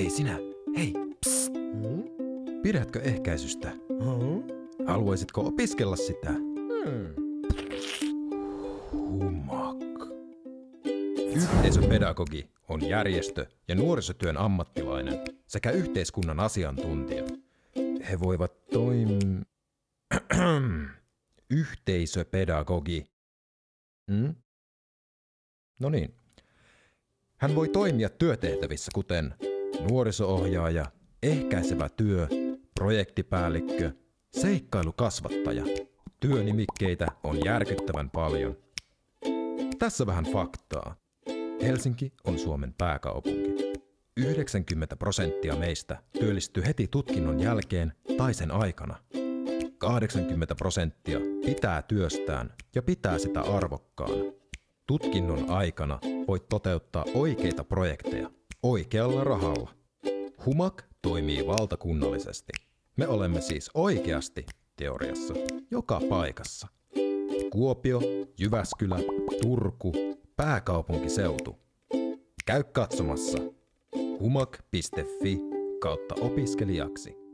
Hei sinä, hei, psst. Pidätkö ehkäisystä? Haluaisitko opiskella sitä? Humak. Yhteisöpedagogi on järjestö- ja nuorisotyön ammattilainen sekä yhteiskunnan asiantuntija. He voivat Yhteisöpedagogi. No niin. Hän voi toimia työtehtävissä kuten nuoriso-ohjaaja, ehkäisevä työ, projektipäällikkö, seikkailukasvattaja. Työnimikkeitä on järkyttävän paljon. Tässä vähän faktaa. Helsinki on Suomen pääkaupunki. 90% meistä työllistyy heti tutkinnon jälkeen tai sen aikana. 80% pitää työstään ja pitää sitä arvokkaana. Tutkinnon aikana voit toteuttaa oikeita projekteja oikealla rahalla. Humak toimii valtakunnallisesti. Me olemme siis oikeasti teoriassa joka paikassa. Kuopio, Jyväskylä, Turku, pääkaupunkiseutu. Käy katsomassa humak.fi/opiskelijaksi.